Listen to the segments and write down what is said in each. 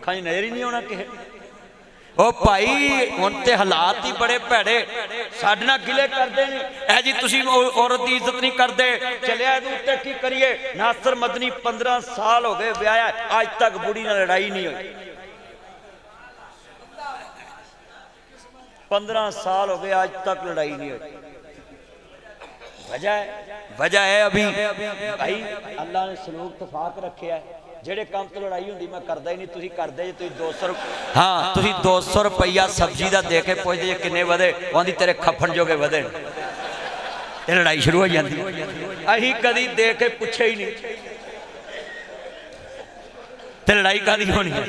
अखां च नज़र ही नहीं आना किसे। ओ भाई हुण ते हालात ही बड़े भैड़े साडे नाल गिले करदे ने। ऐ जी तुसीं औरत की इज्जत नहीं करदे, चलिया इहदे उत्ते की करिए। नासर मदनी 15 साल हो गए ब्याह, अज तक बुढ़ी नाल लड़ाई नहीं हुई। 15 साल हो गए आज तक लड़ाई नहीं हुई। वजह है अभी भाई अल्लाह ने सलूक तफाक रखे है। जेड़े काम तो लड़ाई होंगी मैं करता ही नहीं, तुसीं करदे जे। तुसीं 200 हाँ तुसीं 200 रुपया सब्जी का दे के पुछदे जे किन्ने वधे, आंदी तेरे खफन जोगे वधे, ते लड़ाई शुरू हो जाती। असीं कदी दे के पुछे ही नहीं, ते लड़ाई कादी होनी है।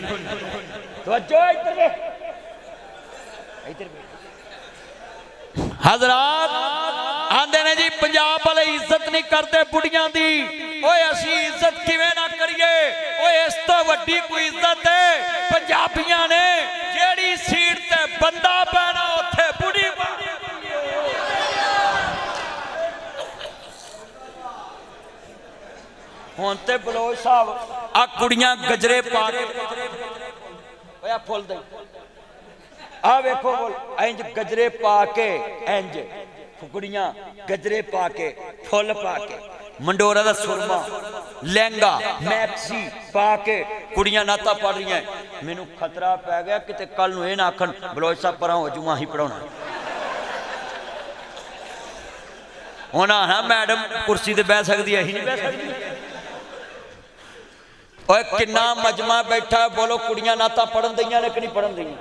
तवज्जो इधर वे, इधर वे। हजरात आंदे ने जी पंजाब वाले इज्जत नहीं करते बुढ़ियां दी। ओए असी इज्जत किवें ना करिए? ओए इस तो वड्डी कोई इज्जत है पंजाबियां ने, जेड़ी सीट ते बंदा पैना उत्थे बुढ़ी। हुण ते बलोच साहब आ कुड़ियां गजरे पा के ओए फुल दे आ वेखो बोल इंज गजरे पा के, इंज कुड़ियां गजरे पा के, फुल पा के, मंडोरा दा सुरमा, लहंगा, मैक्सी पा के कुड़ियां नाता पढ़ रही हैं। मैनू खतरा पै गया किते कल नूं इह ना आखण बलोच साहब परां हो जू अहीं पढ़ाउणा। हुण आना मैडम कुर्सी ते बह सकदी है, अहीं नहीं बह सकदी। ओए किन्ना मजमा बैठा, बोलो कुड़ियां नाता पढ़न दईयां ने कि नहीं पढ़न दईयां?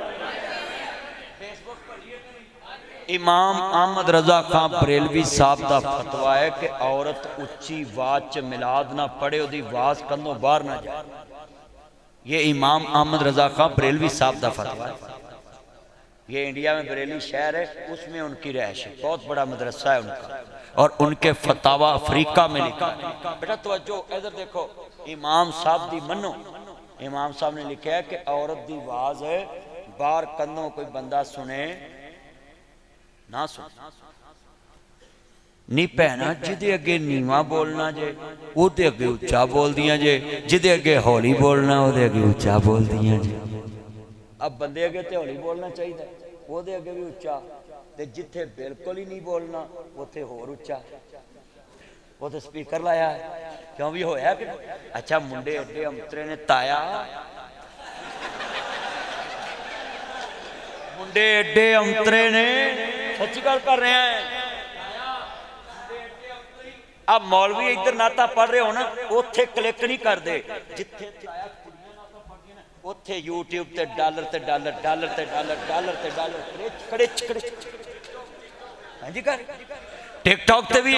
इमाम अहमद रजा खां बरेलवी साहब का फतवा है कि औरत उच्ची आवाज च मिलाद ना पढ़े, उसकी आवाज कंधों बाहर ना जाए। ये इमाम अहमद रजा खां बरेलवी साहब का फतवा है। ये इंडिया में बरेली शहर है, उसमें उनकी रहायश है, बहुत बड़ा मदरसा है उनका, और उनके फतवा अफ्रीका में लिखा। बेटा तवज्जो इधर देखो, इमाम साहब की मनो। इमाम साहब ने लिखा है कि औरत की आवाज बाहर कंधों कोई बंदा सुने ना सुन नी भैना, जिदे अगे नीवा बोलना जे ओदे अगे उच्चा बोल दियां जे, जिदे अगे हौली बोलना ओदे अगे उच्चा बोल दियां जे। अब बंदे अगे ते हौली बोलना चाहिए, ओदे अगे भी उच्चा, ते जिथे बिल्कुल ही नहीं बोलना उत्थे होर उच्चा। वो तो स्पीकर लाया है, क्यों भी होया कि अच्छा मुंडे एडे अंतरे ने ताया, मुंडे एडे अंतरे ने, सच्ची गल कर रहे हैं। अब मौलवी इधर नाता पढ़ रहे हो ना, उत्थे क्लिक नहीं करते, जिथे उत्थे यूट्यूब ते डॉलर ते डॉलर, डॉलर ते डॉलर, डॉलर ते डॉलर, कड़िच कड़िच। हाँ जी कर टिकटॉक ते भी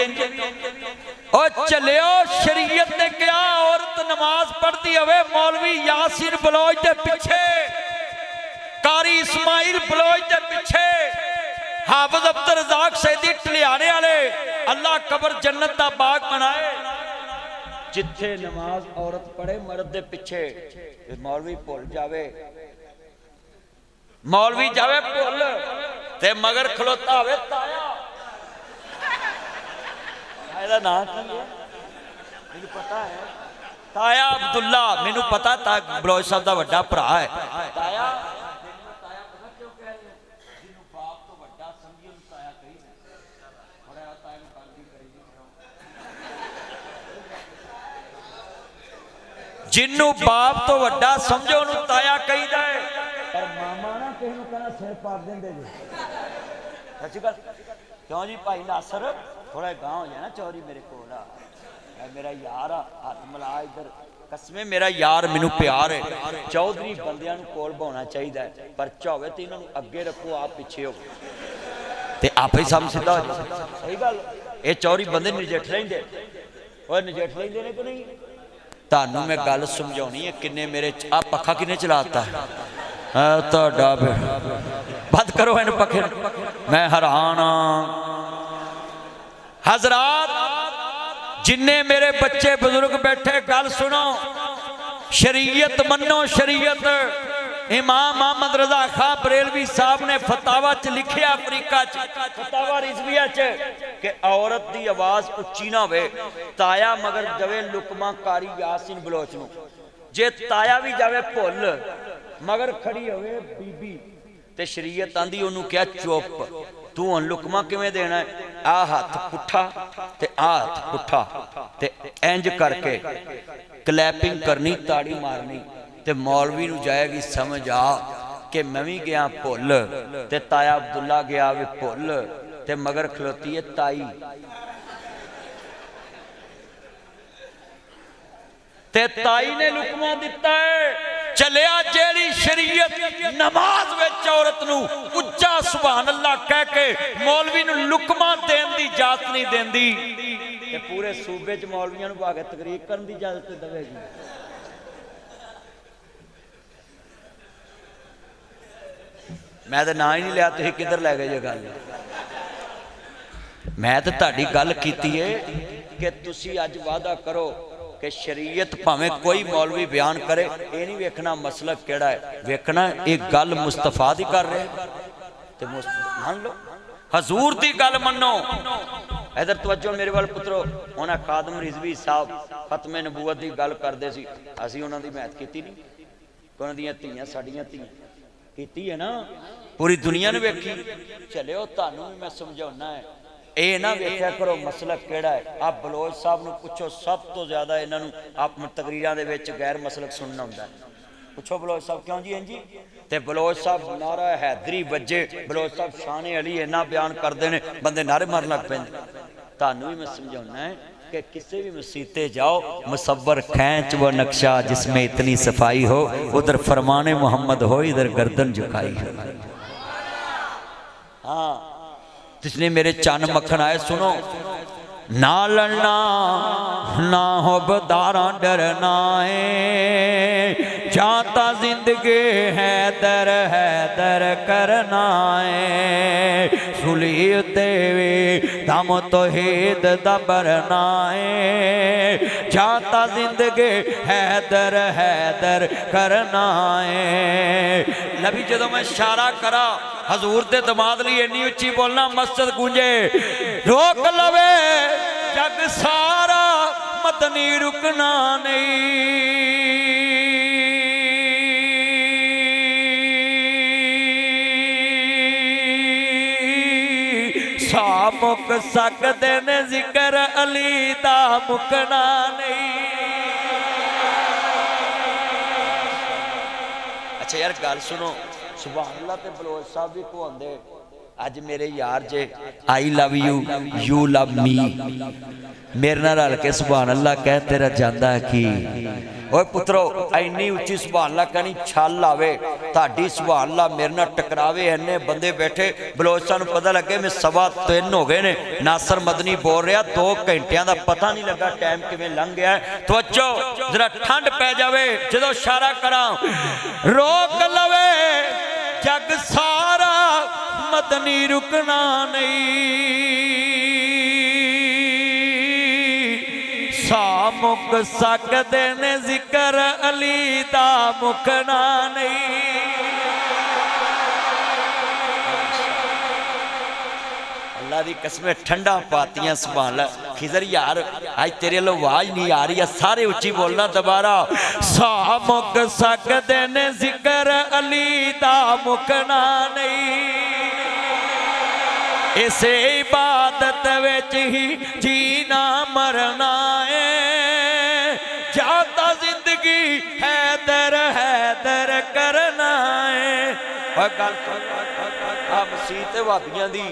ओ चलियो। शरीयत ने क्या औरत नमाज पढ़ती हवे मौलवी यासीन बलोच के पीछे, कारी इस्माइल बलोच के पीछे, हाफिज अब्दुल रज़ाक सैदी टलियाने वाले, अल्लाह कबर जन्नत का बाग बनाए। जिथे नमाज औरत पढ़े मर्द दे पिछे, मौलवी भुल जावे, मौलवी जावे भुल ते मगर खलोता होवे ताया। ताया नाम की है मैनू पता है, ताया अब्दुल्ला, मैनू पता ता बलोच साहब का वड्डा भरा है ताया। जिन्नू बाप तो वड्डा समझो उन्होंने ताया कहीदा है, पर मामा ना किसी नूं कहना सिर पाड़ देंदे जी। सच्ची गल क्यों जी भाई नासर थोड़ा गांव हो जाए ना चौरी मेरे कोल आ, मेरा यार आ, हाथ मिला इधर कसमें, मेरा यार मैनू प्यार है। चौधरी बंदियां नूं कोल बाउणा चाहिदा है, परचा होवे ते इन्हां नूं अगे रखो, आप पिछे हो ते आपे ही सम सीधा हो जाए। सही गल ये चौरी बंदे नजेठ लैंदे, ओए नजेठ लैंदे ने कि नहीं? तानू मैं गल समझाउणी है, किन्ने मेरे आ पखा किन्ने चलाता है? बंद करो इन पखे, मैं हैरान हजरात। जिन्ने मेरे बच्चे बुजुर्ग बैठे गल सुनो, शरीयत मनो शरीयत। इमाम अहमद रजा खां बरेलवी साहब ने फतावा च लिखिया, अफ्रीका च फतावा रिजविया च, कि औरत की आवाज उच्ची ना हो, ताया मगर जवे लुकमा कारी यासीन बलोच नूं, जे ताया भी जावे भुल मगर खड़ी होवे बीबी ते शरीयत आंदी ओनू क्या चुप तू हुण लुकमा किवें देना है आ हाथ पुठा ते आ हाथ पुठा ते इंज करके क्लैपिंग करनी ताड़ी मारनी ते मौलवी नू जाएगी समझ आ कि मैं भी गया भुल ते ताया अब्दुल्ला गया वे भुल ते मगर खलोती है ताई ते ताई ने लुकमा दिता है चलिया जेड़ी शरीयत नमाज विच औरत नू उच्चा सुभान अल्लाह कह के मौलवी नू लुकमा देन दी इजाजत नहीं देंदी ते पूरे सूबे च मौलवियां नू भागे तकरीर करन दी इजाजत देवेगी। मैं तो ना ही नहीं लिया तुसीं किधर लै गए गल मैं तो तुहाडी गल कीती है कि तुसीं अज वादा करो कि शरीयत भावें कोई मौलवी बयान करे ये नहीं वेखना मसलक केड़ा है वेखना एक गल मुस्तफा दी कर रहे ते मान लो हजूर दी गल मनो। इधर तवज्जो मेरे वाल पुत्रो उन्हें खादम रिजवी साहब खत्मे नबूवत की गल करते सी असीं उन्हां दी महत कीती नहीं उन्हां दियां धीआं साडीआं धीआं कीती है ना पूरी दुनिया ने वेखी चलियो तुहानूं भी मैं समझाउणा है ये ना वेख्या करो मसलक केड़ा है। आप बलोच साहब नूं पुछो सब तो ज्यादा इन्हां नूं आप तकरीरां दे विच गैर मसलक सुनना हुंदा है पुछो बलोच साहब क्यों जी इंजी ते बलोच साहब नारा हैदरी वजे बलोच साहब शान अली इन्ना बयान करते हैं बंदे नारे मारन लग पैंदे। तुहानूं भी मैं समझाउणा है कि किसी भी मसीते जाओ मुसव्वर खैंच वो नक्शा जिसमें इतनी सफाई हो उधर फरमाने मोहम्मद हो इधर गर्दन झुकाई हो। हाँ जिसने मेरे चन मक्खन आए सुनो ना लड़ना ना हो बदारा डरना है जाता जिंदगी है दर करना है सुली देवे दम तो हेद दबरना है जाता जिंदगी है दर करना है। नबी जदों मैं इशारा करा हजूर दे दमाद लिए इन्नी उच्ची बोलना मस्जिद गूंजे रोक लवे जग सारा मदनी रुकना नहीं सा मुक सकदे ने जिक्र अली दा मुकना नहीं। अच्छा यार गल सुनो सुभान अल्लाह ते बलोच साहब भी को आंदे अज मेरे यार जे I love you you love me मेरे नाल रल के सुभान अल्लाह कह तेरा जांदा की ओए पुत्रो इन्नी उच्ची सुभान अल्लाह कहनी छल आवे ताड़ी सुभान अल्लाह मेरे नाल टकरावे इन्ने बंदे बैठे बलोच साहब नूं पता लगे मैं 3:15 हो गए ने नासर मदनी बोल रहा 2 घंटियां दा पता नहीं लगा टाइम किवें लंघ गया। तवज्जो जरा ठंड पै जावे जदों इशारा करा रोक लवे जग सारा मदनी रुकना नहीं सा मुक सकदे ने जिक्र अली दा मुकना नहीं। अल्लाह दी कसमें ठंडा पातियां सुभान अल्लाह खिजर यार आज तेरे लो आवाज नहीं आ रही है सारे उच्ची बोलना दोबारा सा मुक सकदे ने जिक्र अली दा मुकना नहीं इसे इबादत विच ही जीना मरना है जाता जिंदगी है दर करना है। गल मसीत भाबियां दी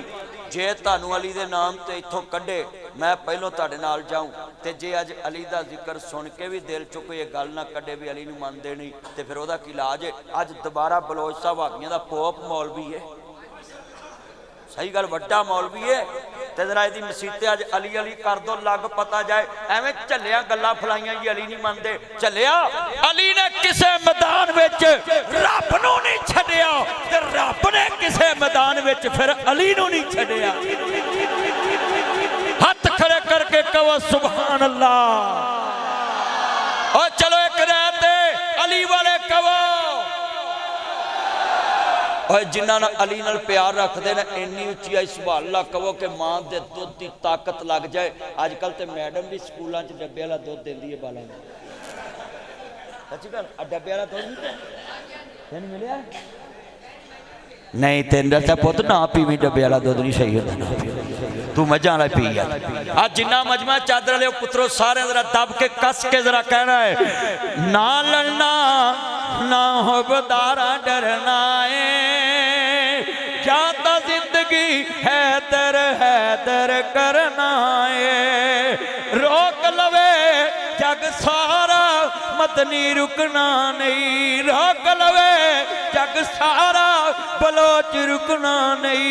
जे तुहानूं अली दे नाम ते इत्थों कढे मैं पहलों तुहाडे नाल जाऊं ते जे अज अली दा जिक्र सुन के भी दिल चो कोई गल ना कढे भी अली नूं मनदे नहीं ते फिर ओहदा की इलाज है। अज दोबारा बलोच साहब भाबियां दा पोप मौलवी है सही गल वड्डा मौलवी है ते जरा इहदी मसीते अज अली अली कर दो लग पता जाए एवें झल्लिया गल्लां फलाइयां जी अली नहीं मनदे झल्लिया अली ने किसे मैदान विच रब नूं नहीं छड्डिया ते रब ने किसे मैदान विच फिर अली नूं नहीं छड्डिया। हाथ खड़े करके कहो सुभान अल्लाह और चलो एक रहते अली वाले कहो और जिन्होंने अली नाल प्यार रखते हैं इन्नी उच्ची आई सुभान अल्लाह कहो कि मां के दुध की ताकत लग जाए। अजकल तो मैडम भी स्कूलों च डब्बे वाला दुध देंदी है बालों में सच्ची गल डब्बे वाला दुध नहीं तेन मिलिया नहीं तेन दसा पुत ना पीवी डब्बे वाला दुध नहीं सही होता तू मझा वाला पी आ जिन्ना मजमा चादर ले पुत्रो सारे जरा दब के कस के जरा कहना है ना लड़ना ना हो बदारा डरना है जाता जिंदगी हैदर करना है रोक लवे जग सारा मदनी रुकना नहीं रोक लवे जग सारा बलोच रुकना नहीं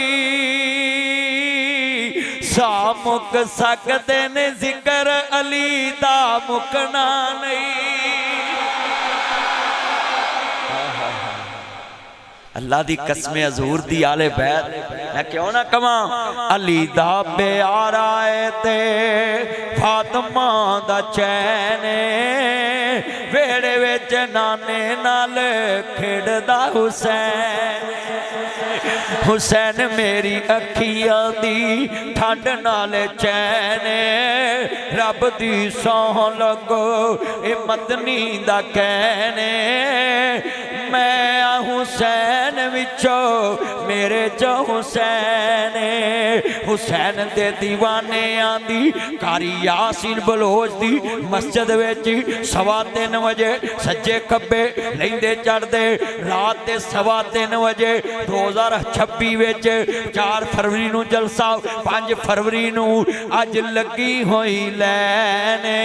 सा मुक सकते ने जिक्र अली दा मुकना नहीं अल्लाह दी कसमें हजूर दी आले बैत मैं क्यों ना कवा अली दा प्यारा है ते फातिमा दा चैन वेड़े विच नाने नाल खेड़दा हुसैन हुसैन मेरी अखियां दी ठंड नाल चैन रब दी सौं लगो ए मदनी दा कहने मैं हुसैन विचो मेरे चो हुसैन हुसैन दे दीवाने आंदी कारी यासीन बलोच दी मस्जिद विच 3:15 बजे सज्जे खब्बे लैंदे चढ़दे रात दे 3:15 बजे 2026 विच 4 फरवरी नूं जलसा 5 फरवरी नूं अज लगी होई लैने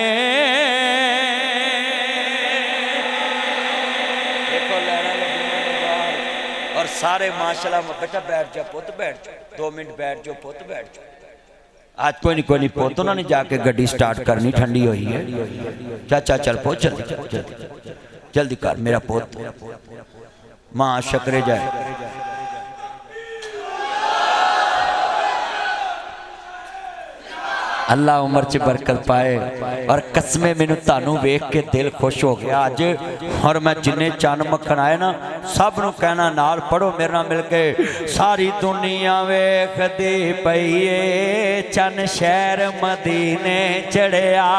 और सारे माशाल्लाह बेटा बैठ जा पुत बैठ जा 2 मिनट बैठ जाओ पुत बैठ जाओ आज कोई नहीं पुत उन्होंने जाके गड्डी स्टार्ट करनी ठंडी हुई है चाचा चल पुत जल्दी जल्दी कर मेरा पुत मां शकरे जाए अल्लाह उम्र च बरकत पाए और कसमे मैनू तानू वेख के दिल खुश हो गया अज और मैं जिन्ने चन मक्खन आए ना सब नू कहना नाल पढ़ो मेरे नाल मिल के सारी दुनिया वेखदी पई ए चन शहर मदीने चढ़िया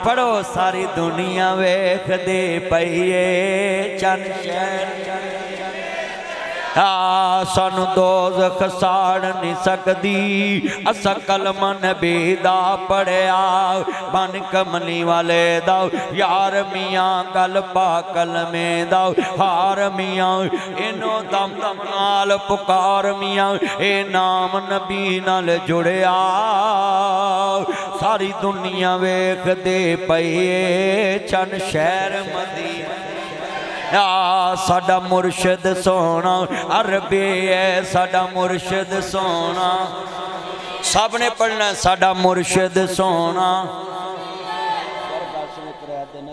पढ़ो सारी दुनिया वेखदी पई ए चन शहर सानू दोज़ख साड़ नहीं सकदी असा कलमा नबी दा पढ़िया बन कमली वाले दा यार मियाँ गल पा कलमे दा हार मियाँ इनो दम दम नाल पुकार मियाँ ए नाम नबी नाल जुड़िया सारी दुनिया वेख दे पई चन शहर मदीना साडा मुर्शद सोना अरबी है साडा मुर्शद सोना सब ने पढ़ना साडा मुर्शद सोना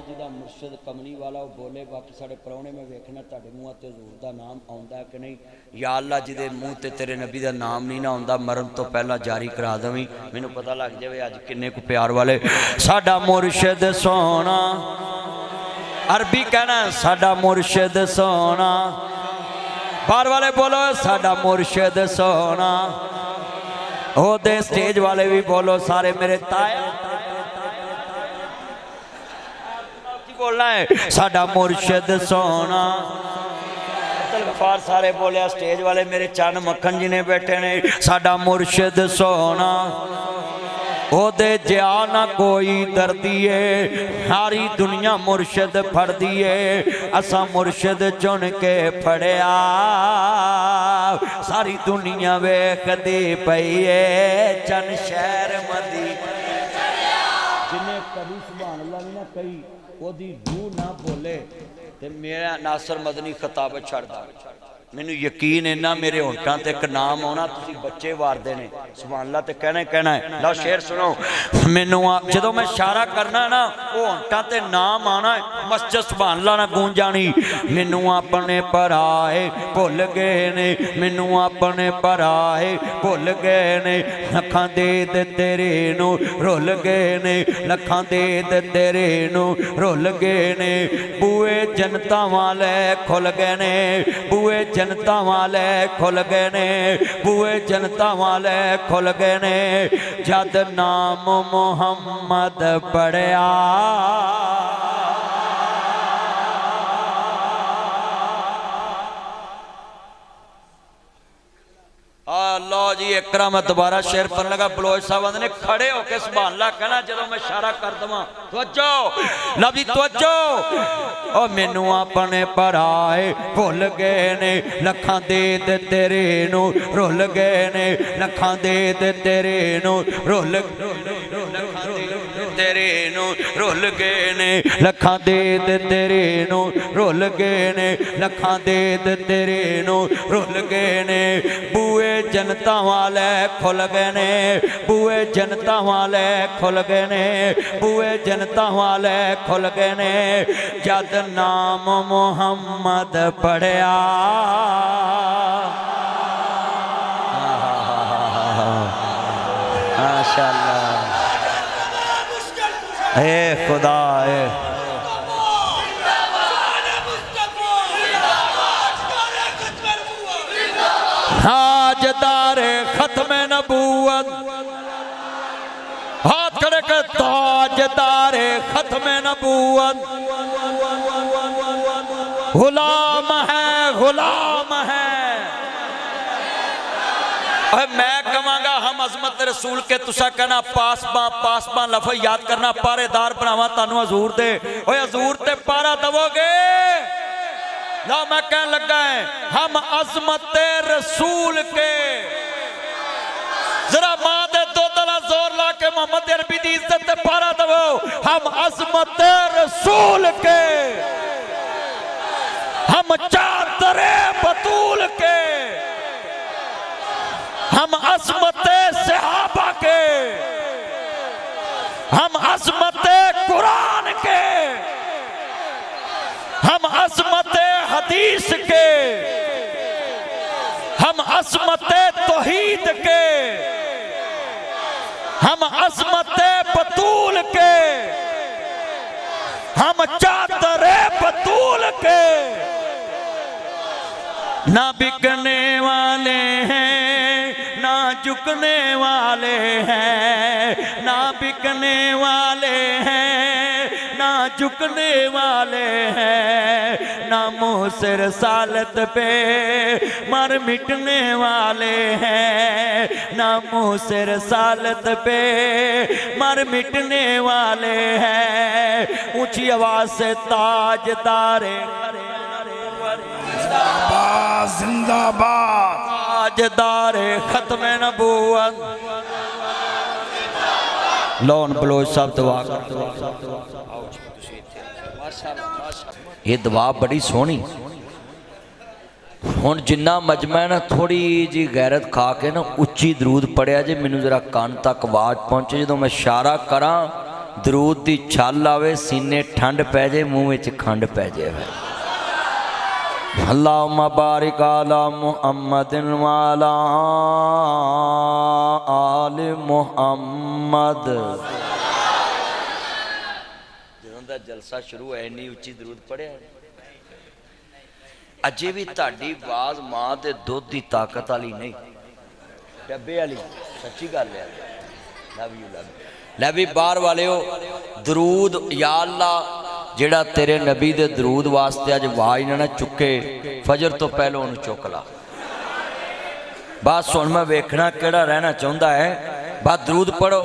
जिदा मुर्शद कमली वाला वो बोले बाकी साढ़े परौने में वेखना तुहाडे मूँह ते हजूर दा नाम आउंदा कि नहीं या अल्लाह जिदे मूँह ते तेरे नबी दा नाम नहीं ना आउंदा मरन तो पहला जारी करा देवीं मैनूं पता लग जाए अज किन्ने को प्यार वाले साडा मुर्शद सोना अरबी कहना साडा मुर्शद सोना बाहर वाले बोलो साडा मुर्शद सोना ओदे स्टेज वाले भी बोलो सारे मेरे ताया बोलना है साडा मुर्शद सोना गफार सारे बोलिया स्टेज वाले मेरे चन मक्खन जी ने बैठे ने साडा मुर्शद सोना ओदे जिया ना कोई दर्दिए सारी दुनिया मुर्शद फड़ दिए असा मुर्शद चुन के फड़िया सारी दुनिया वेखदी पई ए चन शहर मदीना जिन्हें कभी सुभान अल्लाह भी ना कही ओदी रूह ना बोले ते मेरा नासर मदनी खिताब छड़दा मैनू यकीन इन्ना मेरे होंठां ते एक नाम आना तुसीं बच्चे वारदे ने सुभान अल्लाह ते कहना ही कहना है लो शेर सुनो मैनू जदों मैं इशारा करना ना वो होंठां ते नाम आना है मस्जिद सुभान अल्लाह ना गूंज जानी मैनू अपने भराए भुल गए ने मैनू अपने भराए भुल गए ने लखां दे तेरे नू रुल गए ने लखां दे तेरे नू रुल गए ने बूए जनता वाले खुल गए ने बूए जनता वाले खुल गए ने बूए जनता वाले खुल गए ने जद नाम मुहम्मद पढ़िया लो जी इकरा मैं दोबारा शेर पढ़न लगा। बलोच साहब आंदे ने खड़े होके सुभान अल्लाह कहना जदों मैं इशारा कर दवां। तवज्जो लवी तवज्जो। ओ मैनू अपने पराए भुल गए ने लखां दे तेरे नू रुल गए ने लखां दे तेरे नू रुल तेरे नू रुल गए ने लखां दे तेरे नू रुल गए ने लखां दे तेरे नू रुल गए ने। बूए जनता वाले खुल गए ने बूए जनता वाले खुल गए ने बूए जनता वाले खुल गए ने। जद नाम मुहम्मद पढ़िया माशाअल्लाह ए खुदा ए ताजदार खत्म नबूवत हाथ खड़े कर ताजदार खत्म नबूवत गुलाम है गुलाम है। मैं कहांगा हम अजमत रसूल के तुसा कहना पासबां लफज याद करना पारेदार बनावा तानू हजूर दे ओए हजूर ते पारा दवोगे। ला मैं कह लगा है हम अजमत रसूल के जरा मां दे दो दला जोर ला के मोहम्मद अरबी दी इज्जत ते पारा दवो। हम अजमत रसूल के हम चादरे बतूल के हम अजमत सहाबा के हम अजमत कुरान के हम अजमत हदीस के हम अजमत तौहीद के हम अजमत बतूल के हम चादरे बतूल के। ना बिकने वाले हैं ना झुकने वाले हैं ना बिकने वाले हैं ना झुकने वाले हैं ना मुँह से रसालत पे मर मिटने वाले हैं ना मुँह से रसालत पे मर मिटने वाले हैं। ऊंची आवाज से ताजदारे जिंदाबाद ताजदारे खत्म नबूवत। लोन बलोच साहब दुआ ये दुआ बड़ी सोहनी। हुण जिन्ना मजमा है ना थोड़ी जी गैरत खा के ना उच्ची दरूद पढ़िया जे मैनू जरा कान तक आवाज पहुंचे। जो मैं इशारा करा दरूद की छल आवे सीने ठंड पै जाए मूँह विच खंड पै जाए। अल्लाहुम्मा बारिक अला मुहम्मदिन वाला आले मुहम्मद। ਜਦੋਂ ਦਾ ਜਲਸਾ ਸ਼ੁਰੂ ਹੈ ਇੰਨੀ ਉੱਚੀ ਦਰੂਦ ਪੜਿਆ ਅਜੇ ਵੀ ਤੁਹਾਡੀ ਆਵਾਜ਼ ਮਾਂ ਦੇ ਦੁੱਧ ਦੀ ਤਾਕਤ ਵਾਲੀ ਨਹੀਂ ਡੱਬੇ ਵਾਲੀ ਸੱਚੀ ਗੱਲ ਹੈ। ਲਵ ਯੂ ਲੈ ਵੀ ਬਾਹਰ ਵਾਲਿਓ ਦਰੂਦ या अल्लाह ਜਿਹੜਾ तेरे नबी दे दरूद वास्ते अज आवाज ना चुके फजर तो पहले उन्होंने चुक ला। बस हुण मैं वेखना केड़ा रहना चाहता है। बस दरूद पढ़ो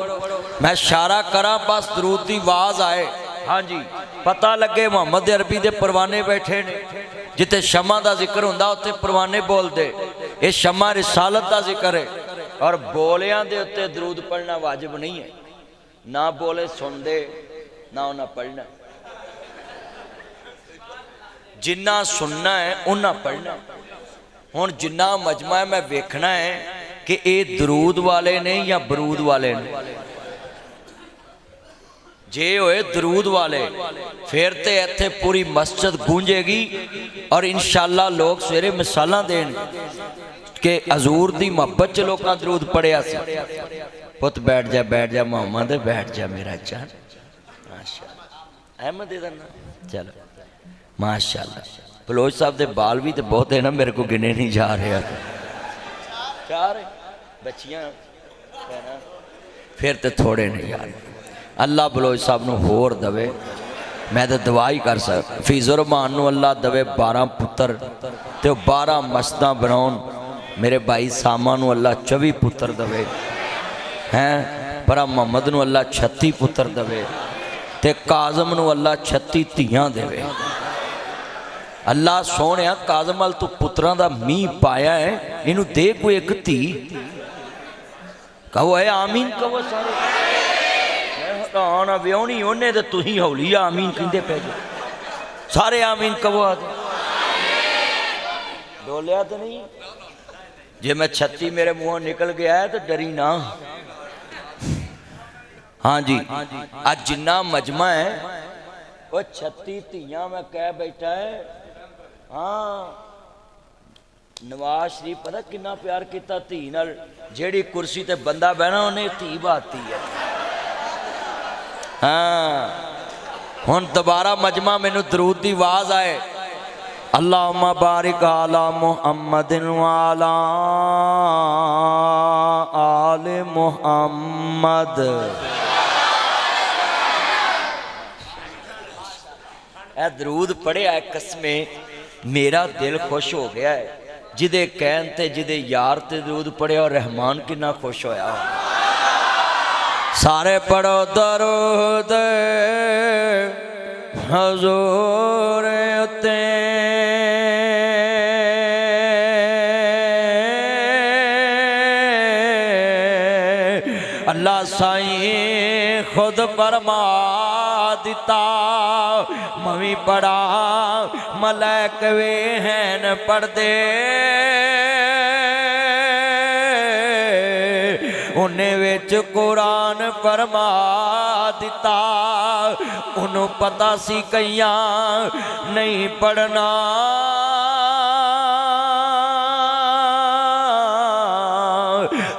मैं इशारा करा बस दरूद की आवाज आए। हाँ जी पता लगे मोहम्मद अरबी दे परवाने बैठे ने जिते शमा का जिक्र हुंदा उत्ते परवाने बोलते। ये शमा रिसालत का जिक्र है और बोलियां दे उत्ते दरूद पढ़ना वाजिब नहीं है। ना बोले सुनते ना उन्हें पढ़ना जिन्ना सुनना है उन्ना पढ़ना। हुण जिन्ना मजमा है मैं वेखना है कि ये दरूद वाले ने या बरूद वाले ने। जे होए दरूद वाले फिर तो इत्थे पूरी मस्जिद गूंजेगी और इंशाअल्लाह लोग सवेरे मिसालां देण कि हजूर दी मोहब्बत च लोकां दरूद पढ़िया सी। पुत बैठ जा मोहम्मद बैठ जा मेरा जान माशाअल्लाह अहमद दे देना चलो माशाअल्लाह। बलोच साहब के बाल भी तो बहुत है ना मेरे को गिने नहीं जा रहे चार बच्चियां फिर तो थोड़े नहीं यार। अल्लाह बलोच साहब को होर दवे मैं तो दुआ ही कर सकता। फीज़ुर रहमान अल्लाह दवे 12 पुत्र तो 12 मस्जिदां बनाउन मेरे भाई सामा नू अल्लाह 24 पुत्र दवे हैं, पर मुहम्मद नू अल्लाह 36 पुत्र दवे, ते काजम नू अल्लाह 36 धीआं देवे। अल्लाह सोहणिया काजम अल तू पुत्रां दा मींह पाया है, इनू दे कोई एक धी। कहो है आमीन, कहो सारे। हैरान व्योनी उन्हें तो तुही हौली आमीन कहते पे जो सारे आमीन कहो। डोलिया तो नहीं जे मैं 36 मेरे मुंहों निकल गया है तो डरी ना। हाँ जी, आज जिन्ना मजमा है वो 36 धीआं मैं कह बैठा है। हाँ नवाज शरीफ पता कितना प्यार किया धी नाल, जेड़ी कुर्सी ते बंदा बहना उन्हें धी बाती है। हाँ हुण दोबारा मजमा मैनू दरूद की आवाज आए, अल्लाहुम्मा बारिक अला मुहम्मदिन व अला आले मुहम्मद। ए दरूद पढ़िया है, कसमे मेरा दिल खुश हो गया है। जिदे कहन ते जिदे यार ते दरूद पढ़िया और रहमान कितना खुश होया। सारे पढ़ो दरूद हजूर उते अल्लाह साईं खुद फरमा दिता, मवी पढ़ा मलैक वे हैं पढ़दे, उन्हें विच कुरान फरमा दिता। उन्हों पता सी कईयां नहीं पढ़ना,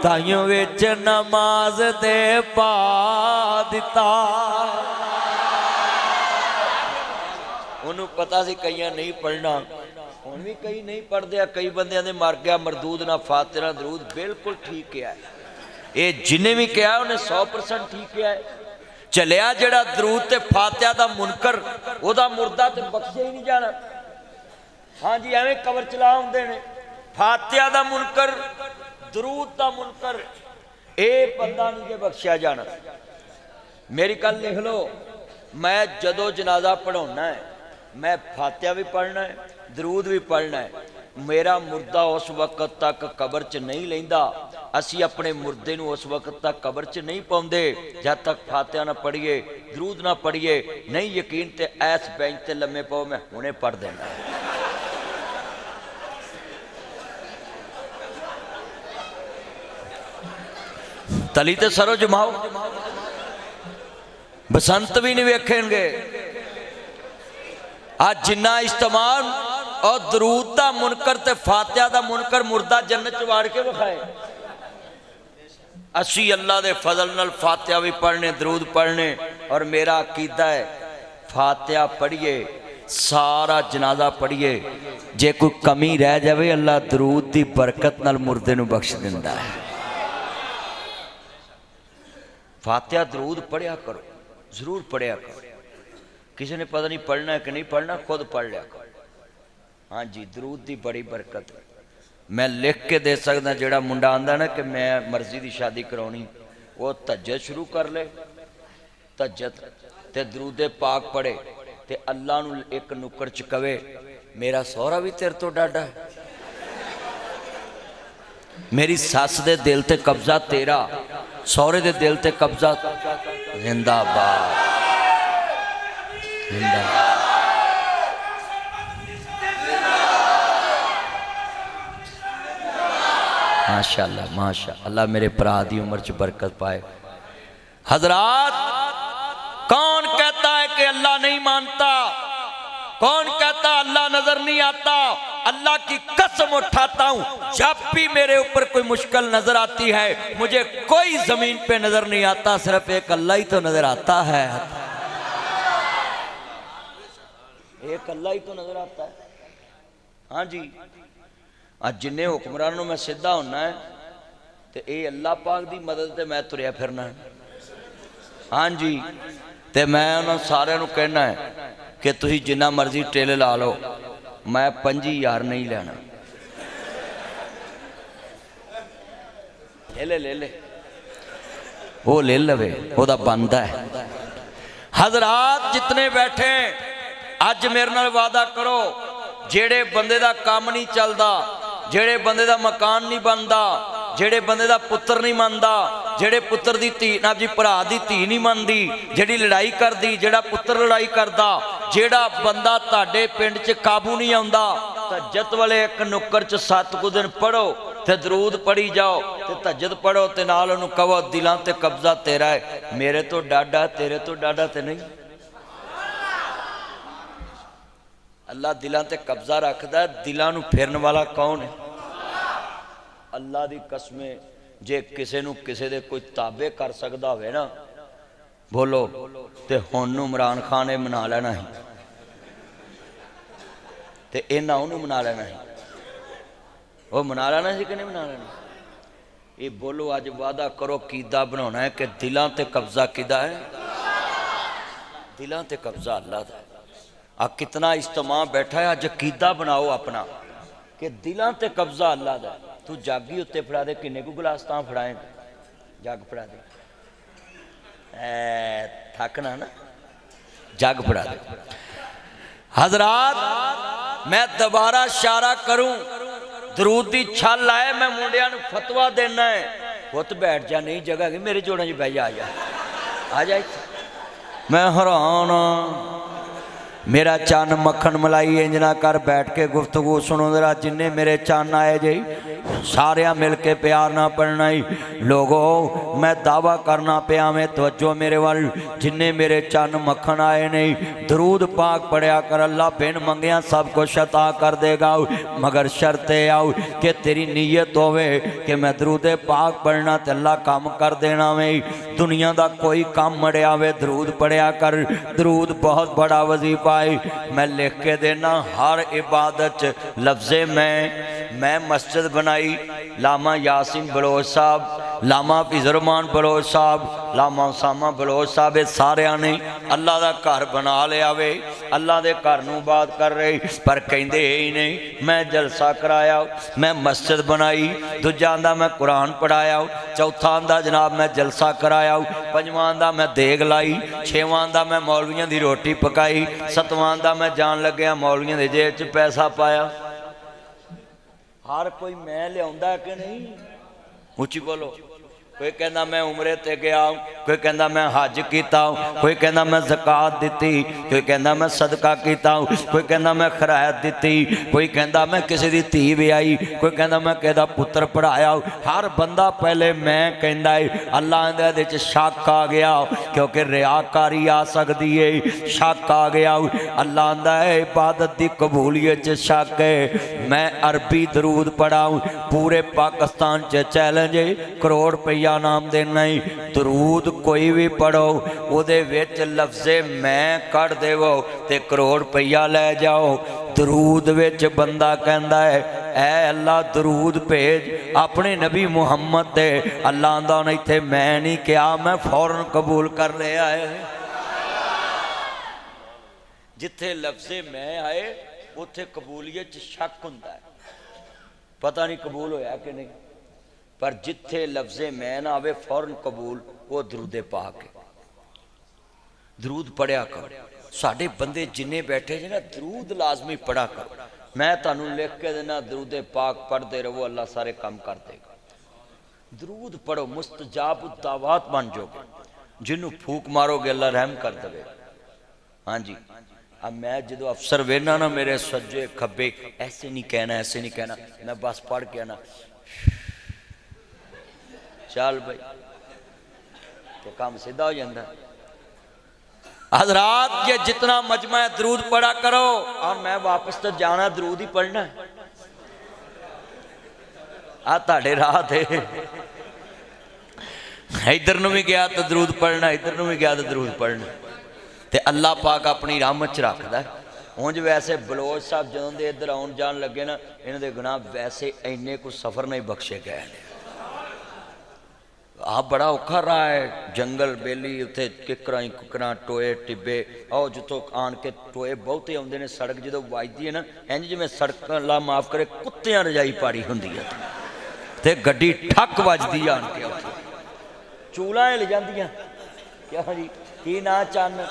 ताइयों विच नमाज दे पा दिता। उन्होंने पता सी कईयां नहीं पढ़ना, हुण भी कई नहीं पढ़ते। कई बंदियां दे मर गया मरदूद ना फातिहा ना दरूद। बिल्कुल ठीक किया है, ये जिन्हें भी कहा उन्हें 100% ठीक किया है। चलिया जड़ा दरूद ते फातिहा दा मुनकर ओदा मुर्दा ते बख्शे ही नहीं जाना। हाँ जी एवें कबर चला आउंदे ने, फातिहा दा मुनकर दरूद दा मुनकर ए बंदा नहीं जे बख्शिया जाना। मेरी गल लिख लो, मैं जदों जनाजा पढ़ाउना है मैं फातिहा भी पढ़ना है दरूद भी पढ़ना है। मेरा मुर्दा उस वक्त तक कबर च नहीं लैंदा, असी अपने मुर्दे नूं उस वक्त तक कबर च नहीं पाउंदे जब तक फातिहा ना पढ़िए दरूद ना पढ़िए। नहीं यकीन ते ऐस बेंच ते लम्मे पाओ, मैं हुणे पढ़ देना। तली ते सरो जमाओ, बसंत भी नहीं वेखेंगे। आज जिन्ना इस्तेमाल और दरूद दा मुनकर ते फातिहा दा मुनकर मुर्दा जन्नत च वाड़ के विखाए। असी अल्लाह दे फजल नाल फातिहा भी पढ़ने दरूद पढ़ने। और मेरा अकीदा है फातिहा पढ़िए सारा जनाजा पढ़िए, जे कोई कमी रह जाए अल्लाह दरूद की बरकत नाल मुर्दे नूं बख्श दिंदा है। फातिहा दरूद पढ़िया करो, जरूर पढ़िया करो। किसी ने पता नहीं पढ़ना है कि नहीं पढ़ना, खुद पढ़ लिया करो। हाँ जी दरूद की बड़ी बरकत है। मैं लिख के दे सकदा, जेड़ा मुंडा आंदा ना कि मैं मर्जी की शादी कराउणी, वो तहज्जुद शुरू कर ले, तहज्जुद ते दरूदे पाक पढ़े ते अल्लाह नूं एक नुक्कड़ च कवे मेरा सौहरा भी तेरे तो डाडा है, मेरी सस दे दिल ते कब्जा तेरा, सौहरे दे दिल ते कब्जा जिंदाबाद जिंदाबाद। माशाअल्लाह माशाअल्लाह, मेरे भरा दी उम्र च बरकत पाए। हजरात, कौन कहता है कि अल्लाह नहीं मानता? कौन कहता अल्लाह नजर नहीं आता? अल्लाह की कसम उठाता हूं, जब भी मेरे ऊपर कोई मुश्किल नजर आती है मुझे कोई जमीन पे नजर नहीं आता, सिर्फ एक अल्लाह ही तो नजर आता है। एक अल्लाह ही तो नजर आता है। हाँ जी, आज जिन्ने हुक्मरानों मैं सीधा होना है तो ये अल्लाह पाक की मदद से मैं तुरया फिरना है। हाँ जी, तो मैं उन्होंने सारे कहना है कि तुसी जिन्ना मर्जी टेल ला लो, मैं 5000 नहीं लेना। ले ले वो ले लवे, ओदा बनदा है। हजरात जितने बैठे अज मेरे नाल वादा करो, जेड़े बंदे दा काम नहीं चलदा, जेड़े बंदे दा मकान नहीं बनदा, जेड़े बंदे दा पुत्र नहीं मनदा, जेड़े पुत्र दी धी ना जी भरा दी धी नहीं मनदी, जेड़ी लड़ाई करदी, जेड़ा पुत्र लड़ाई करदा, जेड़ा बंदा तुहाडे पिंड च काबू नहीं आउंदा, तहज्जुद वाले एक नुक्कर च 7 कुछ दिन पढ़ो ते दरूद पढ़ी जाओ ते तहज्जुद पढ़ो ते नाल उहनूं कहो दिलां ते कब्जा तेरा है, मेरे तो डाडा तेरे तो डाडा ते नहीं। अल्लाह दिलां ते कब्जा रखदा, दिलां नूं फेरन वाला कौन है? अल्लाह दी कसमें जे किसे नूं किसे दे कोई ताबे कर सकदा होवे ना, बोलो ते हुण नूं इमरान खान ने मना लेना है ते इन्हां उहनूं मना लेना है। वो मना लेना सी कि नहीं मना लेना? ये बोलो अज वादा करो कीदा बनाना है कि दिलां ते कब्जा किदा है? दिलां ते कब्जा अल्लाह दा। आ कितना इज्तिमा बैठा है, अज कीदा बनाओ अपना कि दिलां ते कब्जा अल्लाह दा। तू जागी उत्ते फड़ा दे, किन्ने को गिलास तां फड़ाए, जग फड़ा दे, थकना ना, जग फड़ा दे। हजरात मैं दोबारा इशारा करूं, दरूद की छल आए, मैं मुंडिया नूं फतवा देना है, पुत बैठ जा, नहीं जगह कि मेरे जोड़ों च बह जा, आ जा मैं हैरान हाँ। मेरा चन मक्खन मलाई इंज ना कर, बैठ के गुफ्तगू सुनो जरा, जिन्ने मेरे चन आए जी सारिया मिल के प्यार ना पढ़ना ही लोगो, मैं दावा करना पिया में तवज्जो मेरे वाल, जिन्ने मेरे चन मक्खन आए नहीं, दरूद पाक पढ़िया कर, अल्लाह बिन मंगिया सब कुछ अता कर देगा, मगर शर्त आओ कि तेरी नीयत होवे कि मैं दरूद पाक पढ़ना ते अल्लाह काम कर देना वे। दुनिया का कोई काम मड़िया वे, दरूद पढ़िया कर, दरूद बहुत बड़ा वजीफा है। मैं लिख के देना हर इबादत लफ्ज़े मैं मस्जिद बनाई, लामा यासीन बलोच साहब, लामा फिजरमान बलोच साहब, लामा उसामा बलोच साहब, ये सारिया ने अल्लाह का घर बना लिया वे, अल्लाह के घर नूं बात कर रहे, पर कहिंदे ही नहीं मैं जलसा कराया, मैं मस्जिद बनाई, दूजा आंदा मैं कुरान पढ़ाया, चौथा आंदा जनाब मैं जलसा कराया, पंजवां आंदा मैं देग लाई, छेवां आंदा मैं मौलवियों की रोटी पकाई, सतवां आंदा मैं जान लग्या मौलवियों के जेब च पैसा पाया। हर कोई मैं लिया कि नहीं? उची बोलो। कोई कहना मैं उमरे ते गया, कोई कहना मैं हज किया, कोई कहना मैं ज़कात दी, कोई कहना मैं सदका किया, कोई कहना मैं खरायत दी, कोई कहना मैं किसी की धी विआई, कोई कहना मैं किसी पुत्र पढ़ाया। हर बंदा पहले मैं कहता है, अल्लाह दे शक आ गया क्योंकि रियाकारी आ सकती है, शक आ गया। अल्लाह आंदा है इबादत की कबूलियत च शक है। मैं अरबी दरूद पढ़ाऊँ, पूरे पाकिस्तान च चैलेंज है, करोड़ रुपया नाम देना ही। दरूद कोई भी पढ़ो उहदे विच लफ्ज़े मैं कढ़ देवो ते करोड़ रुपया लै जाओ। दरूद विच बंदा कहंदा है ऐ अल्लाह दरूद भेज अपने नबी मुहम्मद दे, अल्लाह आंदा उन्हें इत्थे मैं नहीं कहा, मैं फौरन कबूल कर लिया है। जिथे लफ्ज़े मैं आए उत्थे कबूलियत च शक हुंदा है, पता नहीं कबूल होया कि नहीं, पर जिथे लफ्ज़े मैं ना आवे फौरन कबूल, वो दरूदे पाक है। दरूद पढ़िया करो, साढ़े बंदे जिन्ने बैठे जे ना दरूद लाजमी पढ़ा करो। मैं तुहानूं लिख के देना दरूदे पाक पढ़ते रहो, अल्लाह सारे काम कर देगा। दरूद पढ़ो, मुस्तजाब दावात बन जाओगे, जिन्हों फूक मारोगे अल्लाह रहम कर देवे। हाँ जी, अब मैं जो अफसर वेना ना मेरे सज्जे खब्बे, ऐसे नहीं कहना ऐसे नहीं कहना, मैं बस पढ़ के ना चल भाई तो काम सीधा हो जाता। हजरात ये जितना मजमा है दरूद पढ़ा करो, और मैं वापस तो जाना दरूद ही पढ़ना है। आ ताड़े राह थे, इधर नूं भी गया तो दरूद पढ़ना, इधर नूं भी गया तो दरूद पढ़ना, ते अल्लाह पाक अपनी रहमत च रखदा है। उंज वैसे बलोच साहब जदों दे इधर आउण जान लगे ना, इन्हां दे गुनाह वैसे इन्ने को सफर नहीं बख्शे गए ने। आ बड़ा औखा रहा है, जंगल बेली उत्थे किकरां ही कुकरां टोए टिब्बे, आओ जितों आन के टोए बहुते आउंदे ने। सड़क जो वजदी है ना, इंज जिवें सड़क अल्लाह माफ़ करे कुत्तियां रजाई पाड़ी हुंदी है। ते गड्डी ठक वजदी आन के उत्थे चूलां हिल जांदियां। क्या जी की ना चन्न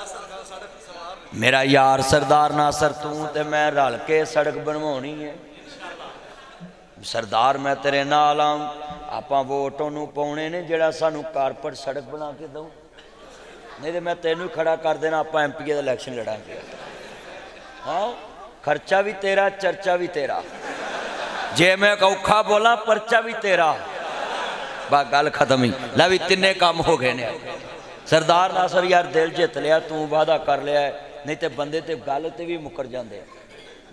मेरा यार सरदार नासर तू ते मैं रल के सड़क बनवानी है। सरदार मैं तेरे नाल आऊं आपां वोट ओनू पाउणे ने जेड़ा सानू कारपेट सड़क बना के दो, नहीं तो मैं तेनू खड़ा कर देना, आप MP का इलैक्शन लड़ांगे। हाँ खर्चा भी तेरा चर्चा भी तेरा, जे मैं औखा बोला परचा भी तेरा, बस गल खत्म ही। लै भी तिन्ने काम हो गए ने। सरदार नासर यार दिल जित लिया, तू वादा कर लिया, नहीं तो बंदे ते गल ते भी मुकर जाते,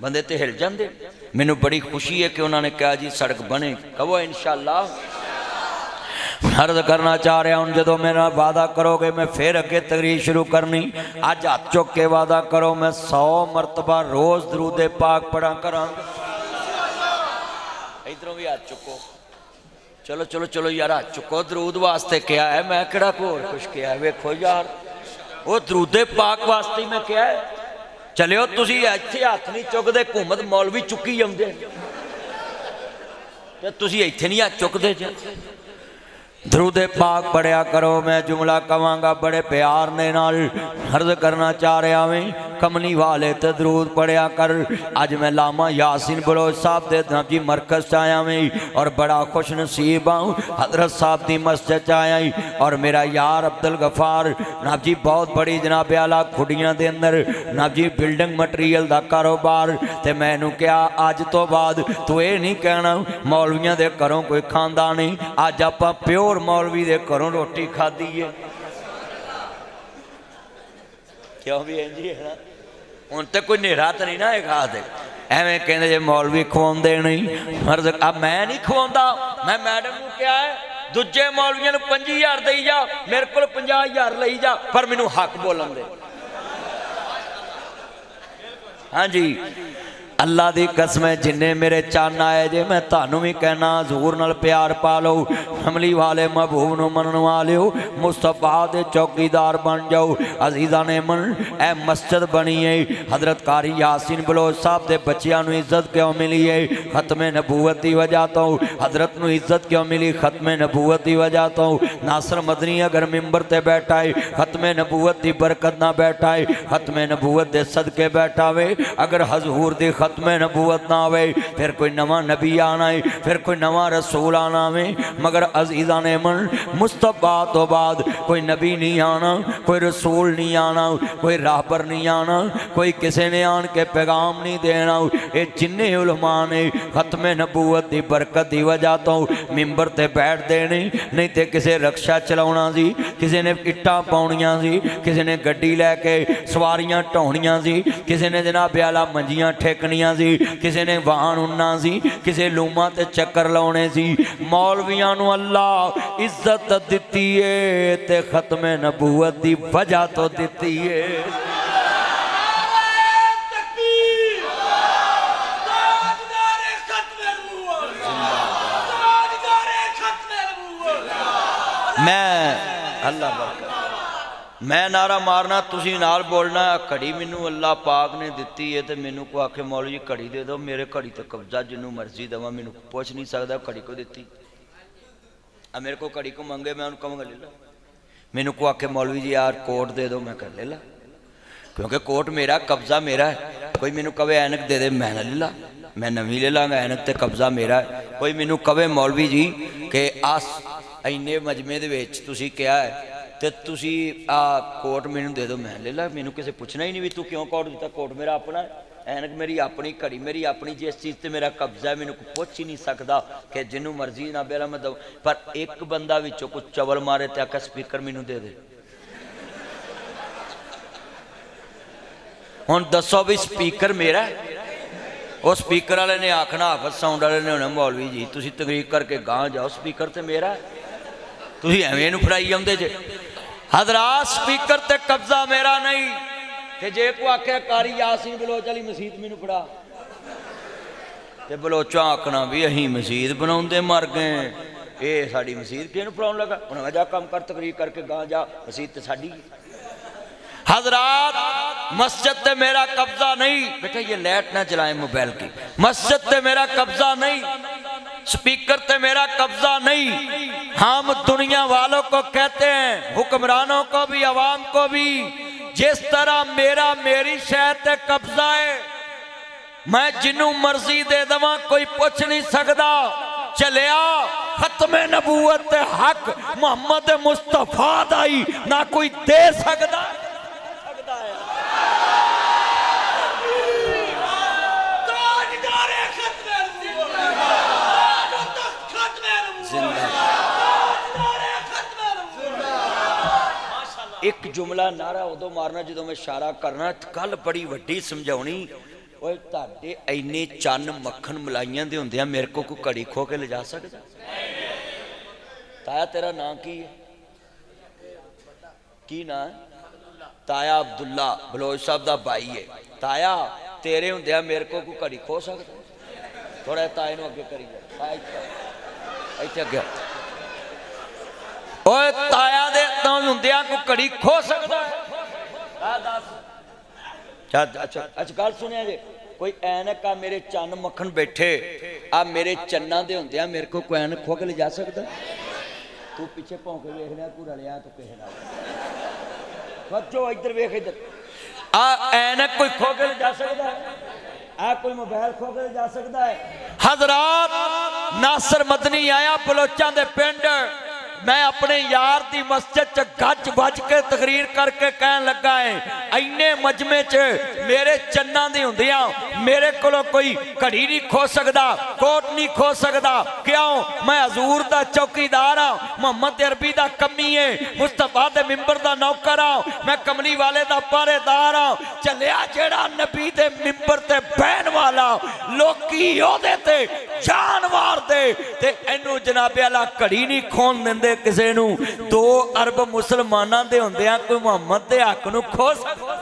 बंदे ते हिल जाते। मैनू बड़ी खुशी है कि उन्होंने कहा जी सड़क बने, कहो इंशाअल्लाह। अर्ज करना चाह रहा हूँ जो मेरा वादा करोगे मैं फिर अगे तकरीर शुरू करनी। अज हाथ चुक के वादा करो मैं 100 मरतबा रोज दरूदे पाक पढ़ा करा। इधरों भी हाथ चुको, चलो चलो चलो यार हाथ चुको। दरूद वास्ते क्या है, मैं किहड़ा होर कुछ किया है। वेखो यार वो दरूदे पाक वास्ते मैं क्या है। चलियो तुसी इत्थे हाथ नहीं चुकते, हुकूमत मौलवी चुकी आउंदे ते तुसी इत्थे नहीं हाथ चुकते। दरूदे पाक पढ़िया करो। मैं जुमला कवांगा बड़े प्यार ने नाल अर्ज करना चाह रहा मैं, कमली वाले ते दरूद पढ़िया कर। अज मैं लामा यासीन बलोच साहब दे जी मरकज च आया मैं और बड़ा खुश नसीब आऊँ। हजरत साहब की मस्जिद च आया और मेरा यार अब्दुल गफार नाब जी बहुत बड़ी जनाब आला खुडियां दे अंदर नाब जी बिल्डिंग मटीरियल का कारोबार। ते मैनू क्या अज तो बाद तू ये नहीं कहना मौलवियों के घरों कोई खांदा नहीं। अज आपां प्योर मौलवी दे घरों रोटी खाधी है। क्यों भी इंज ही है ना, हुण ते कोई नेरा तो नहीं ना है खा दे। एवें कहंदे जे मौलवी खवाउंदे नहीं, फर्ज अब मैं नहीं खवाउंदा। मैं मैडम नूं क्या है दूजे मौलवियों नूं 5000 देई जा, मेरे कोल 50000 लई जा, पर मैनूं हक बोलन दे। हाँ जी अल्लाह दी कसम है जिन्ने मेरे चन्न आए जे मैं थानू भी कहना हजूर नाल प्यार पा लो। हमली वाले महबूब नूं मनण वालिओ मुस्तफा दे चौकीदार बन जाओ। अजीज़ा ने मन ए मस्जिद बनी है हजरत कारी यासीन बलोच साहब दे बच्चियां नूं इज्जत क्यों मिली है? खत्मे नबूवत की वजह तो। हजरत नूं इज्जत क्यों मिली? खत्मे नबूवत की वजह तो। नासर मदनी अगर मिंबर ते बैठा है खत्मे नबूवत की बरकत ना बैठा है, खत्मे नबूवत दे सदके बैठा वे। अगर हजूर दी खत्मे नबूवत ना आवे फिर कोई नवा नबी आना है, फिर कोई नवा रसूल आना है। मगर अजीज़ा ने मन मुस्तफा तो बाद कोई नबी नहीं आना, कोई रसूल नहीं आना, कोई राहबर नहीं आना, कोई किसी ने आन के पैगाम नहीं देना। ये जिन्ने उलमा ने खत्मे नबूवत की बरकत की वजह तो मिंबर ते बैठ देने, नहीं तो किसी रक्षा चलाउणा सी, किसी ने इट्टां पाउणियां सी, किसी ने गड्डी लैके सवारियां ढाउणियां सी, किसी ने जनाब आला मंजियां ठेकनियां सी, किसी ने वाहन उन्ना सी, किसी लूमा ते चक्कर लाने सी। मौलवियां नूं अल्लाह इज्जत दिती है ते खत्मे नबूवत की वजह तो दिती है। मैं अल्लाह बरकत मैं नारा मारना तुसी नाल बोलना। घड़ी मैनू अल्लाह पाक ने दिती है तो मैनू को आखे मौलवी घड़ी दे दो, मेरे घड़ी तो कब्जा जिन्हों मर्जी देव, मैनू पुछ नहीं सकता घड़ी को दिती। अब मेरे को घड़ी को मंगे मैं उन्होंने कहूँगा ले ला। मैनू को आखे मौलवी जी यार कोट दे दो, मैं कर ले ला, क्योंकि कोट मेरा कब्जा मेरा है। कोई मैनू कवे ऐनक दे दे, मैं ना ले ला, मैं नवी ले लाँगा, ऐनक तो कब्जा मेरा है। कोई मैनू कवे मौलवी जी कि आस इन्ने मजमे दे विच तुसी क्या है तो तुसी आ कोट मैनू दे दो, मैं ले ला। मैनू किसी पूछना ही नहीं भी तू क्यों कोट दिता, कोट मेरा अपना है, ऐनक मेरी अपनी, घड़ी मेरी अपनी, जिस चीज़ से मेरा कब्जा है मैनू कोई पुछ ही नहीं सकता कि जिन्हों मर्जी ना बेला मैं दऊँ। पर एक बंदा विचों कुछ चवल मारे तो आखा स्पीकर मैनू दे दे। हुण दसो भी स्पीकर मेरा है? वो स्पीकर वाले ने आखना, हाफिज साउंड वाले ने होना मौलवी जी तुसी तकरीर करके गांह जाओ, स्पीकर तो मेरा है, तुसी एवें नूं फड़ाई आउंदे जे। हजरात स्पीकर ते कब्जा मेरा नहीं। ते जे को आख्या कारी यासीन बलोच वाली मसीत मैनू फड़ा ते बलोचा आखना भी अहीं मसीत बनाउंदे मर गए, ये साडी मसीत किहनूं फड़ाउण लगा, हुण जा काम कर तकरीर करके गांह जा, मसीत ते साडी। हजरात मस्जिद ते मेरा कब्जा नहीं, बेटा ये लाइट ना जलाए मोबाइल की, मस्जिद ते मेरा कब्जा नहीं। स्पीकर पे मेरा कब्जा नहीं। हम दुनिया वालों को कहते हैं, हुक्मरानों को भी, अवाम को भी, जिस तरह मेरा मेरी शहर ते कब्जा है, मैं जिन्हों मर्जी दे दवा, कोई पूछ नहीं सकता। चलिया खत्मे नबूवत हक मोहम्मद मुस्तफा दाई ना कोई दे सकता है। एक जुमला नारा उदों मारना जो मैं इशारा करना, गल बड़ी वड्डी समझाउणी। ओए ताडे इन्ने चन्न मक्खन मलाइयां दे हुंदियां मेरे को कोई घड़ी खो के ले जा सकदा? ताया तेरा नाम की है? की नाम? ताया अब्दुल्ला बलोच साहब दा भाई है। ताया तेरे हुंदियां मेरे को कोई घड़ी खो सकदा? थोड़ा ताए नूं अगे करी जा, इत्थे अगे। ओए ताया दे तां हुंदियां कोई घड़ी खो सकदा है? अच्छा अच्छा गल सुनिया जे, कोई ऐनक आ मेरे चन्न मक्खन बैठे आ मेरे चन्ना दे हुंदियां मेरे को कोई ऐनक खो के ले जा सकदा? तू पीछे भौंके वेख लिया घूरा लिया तू किसे नाल। बच्चो इधर वेख, इधर आ ऐनक कोई खो के ले जा सकदा है? आ कोई मोबाइल खो के ले जा सकदा है? हजरात नासिर मदनी आया बलोचां दे पिंड, मैं अपने यार दी मस्जिद च गज बज के तकरीर करके कहन लगा है, इन्ने मजमे च मेरे चन्ना दी हुंदियां मेरे कोलों कोई घड़ी नहीं खो सकदा, कोट नहीं खो सकदा। क्यों? मैं हजूर दा चौकीदार हाँ, मोहम्मद अरबी दा कमी है, मुस्तफा दे मिंबर दा नौकर हाँ, मैं कमली वाले दा पहरेदार हाँ। चलिया जेड़ा नबी दे मिंबर ते बहन वाला लोकी ओदे ते जान मार दे ते इनू जनाबे अला घड़ी नहीं खोन देंदे किसे नू। 2 अरब मुसलमानां दे हुंदियां कोई मुहम्मद दे हक नू खो सकदा?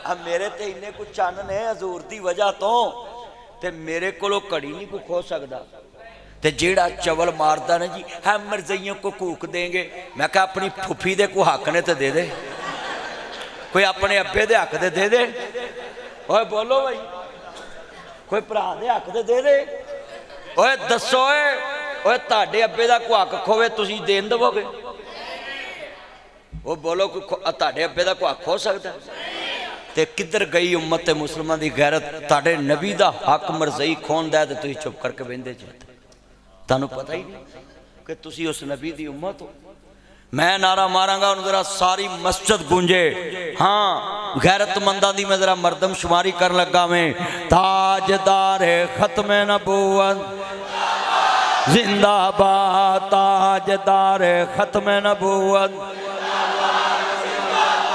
अब मेरे ते इन्ने कुछ चन्न ने हजूर दी वजह तो ते मेरे कोलों घड़ी नहीं कोई खो सकदा। ते जेड़ा चवल मारदा ना जी, है मरज़इयों को कूक देंगे, मैं कहा अपनी फुफी दे को हक ने तो दे दे, कोई अपने अब्बे दे हक दे दे। ओए बोलो भाई, कोई भरा दे हक दे दे। ओए दसो, ओए ताडे अब्बे दा कोई हक खोवे तुसीं देन देवोगे? वो बोलो कोई ताडे अब्बे दा कोई हक हो सकदा? ते किधर गई उम्मत मुसलमान दी गैरत? ताडे नबी दा हक मरज़ई खोंदा है ते तुसीं चुप करके बहिंदे जे। तुहानूं पता ही नहीं कि तुसीं उस नबी दी उम्मत हो। मैं नारा मारांगा उन्हें जरा सारी मस्जिद गूंजे। हाँ गैरतमंदा दी मैं जरा मरदम शुमारी कर लगा मैं। ताजदार खत्म नबूवत जिंदाबाद, ताजदार खत्म नबूवत।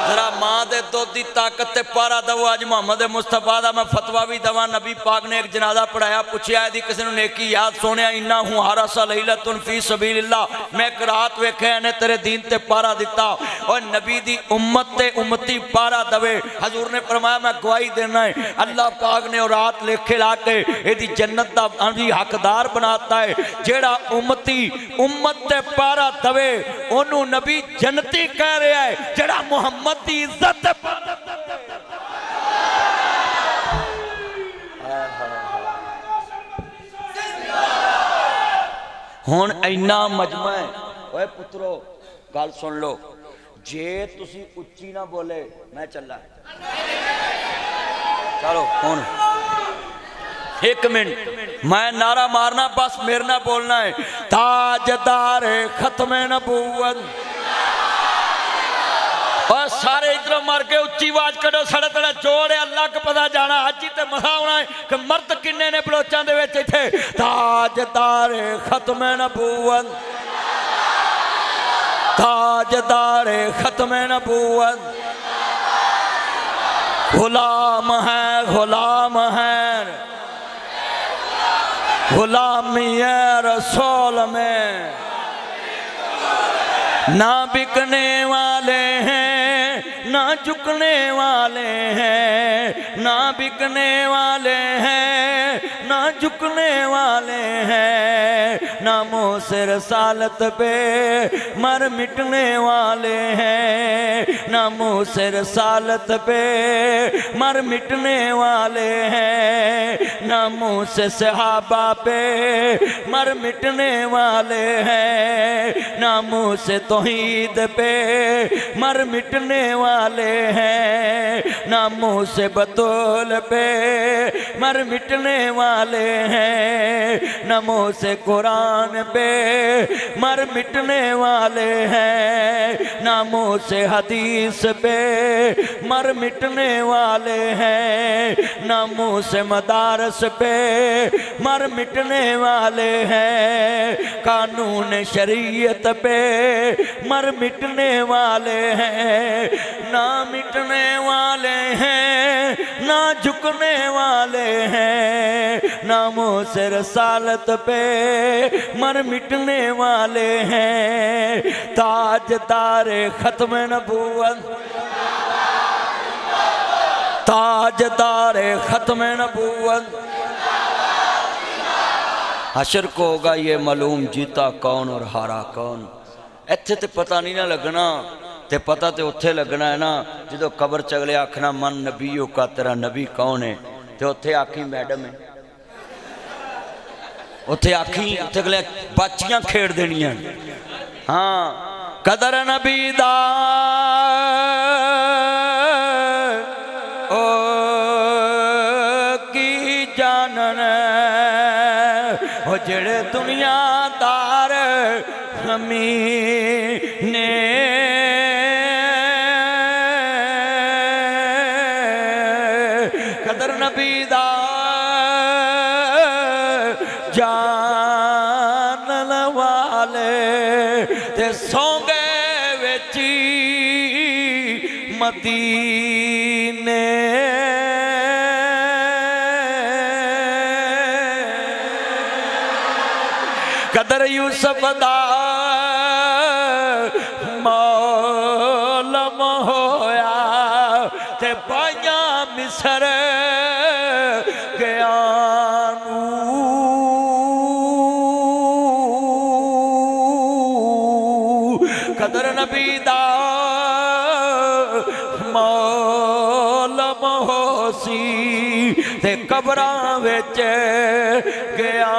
जरा मां दे दुध की ताकत ते पारा दवो। अज मोहम्मद मुस्तफा दा मैं फतवा भी दवा। नबी पाक ने एक जनाजा पढ़ाया, पूछया यदि किसी ने नेकी याद सोने इन्ना हूँ हारा सा लैलतुन फी सबीलिल्लाह, मैं एक रात वेखे ने तेरे दीन ते पारा दिता। और नबी दी उम्मत ते उम्मती पारा दवे। हजूर ने फरमाया मैं गवाही देना है, अल्लाह पाक ने और रात लेखे ला के यदि जन्नत दा भी हकदार बनाता है। जेड़ा उम्मती उम्मत ते पारा दवे ओनू नबी जन्नती कह रहा है। जेड़ा मुहम्मद दी इज्जत हुण इन्ना मजमा है। ओए पुत्रो गल सुन लो, जे तुसी उच्ची ना बोले मैं चला। चलो हुण एक मिनट मैं नारा मारना, बस मेरे ना बोलना है। ताजदार खत्म नबूवत। और सारे इधरों मर के उच्ची आवाज करो, साढ़े तेरा जोड़ है, अल्लाह को पता जाना अज ही तो मसा होना है कि मर्द किन्ने ने बलोचां दे विच इत्थे। ताजदार खत्म नबूवत, ताजदार खत्म नबूवत। गुलाम है, गुलाम है, गुलामी है रसूल में, ना बिकने वाले हैं ना झुकने वाले हैं, ना बिकने वाले हैं ना झुकने वाले हैं, ना मुँह से रसालत पे मर मिटने वाले हैं, ना मुँह से रसालत पे मर मिटने वाले हैं। ना मुँह से सहाबा पे मर मिटने वाले हैं, ना मुँह से तौहीद पे मर मिटने वाले हैं, ना मुँह से बतूल पे मर मिटने वाले हैं, ना मुँह से कुरान पे मर मिटने वाले हैं, ना मुँह से हदीस पे मर मिटने वाले हैं, ना मुँह से मदारस पे मर मिटने वाले हैं, कानून शरीयत पे मर मिटने वाले हैं, ना मिटने वाले हैं ना झुकने वाले हैं, ना मुँह से रसालत पे मर मिटने वाले हैं, ताजदार खत्म नबूवत, ताजदार खत्म नबूवत। हशर को होगा ये मालूम जीता कौन और हारा कौन। इत्थे ते पता नहीं ना लगना, ते पता तो उत्थे लगना है ना जो कबर च अगले आखना मन नबीओ का तेरा नबी कौन है, तो उत्थे आखी मैडम है, उत्थे आखी उत्थे अगले बाचियां खेड़ देनियां। हाँ कदर नबी दा ओ की जानन ओ जेड़े दुनियादार ज़मीने कदर नबी दा जानन वाले ते सोंगे विच मदीने। कदर यूसुफ दा मौलम होया ते पाया मिस्र गया। कदर नबी दा मौलम होसी ते कबरां विच गया।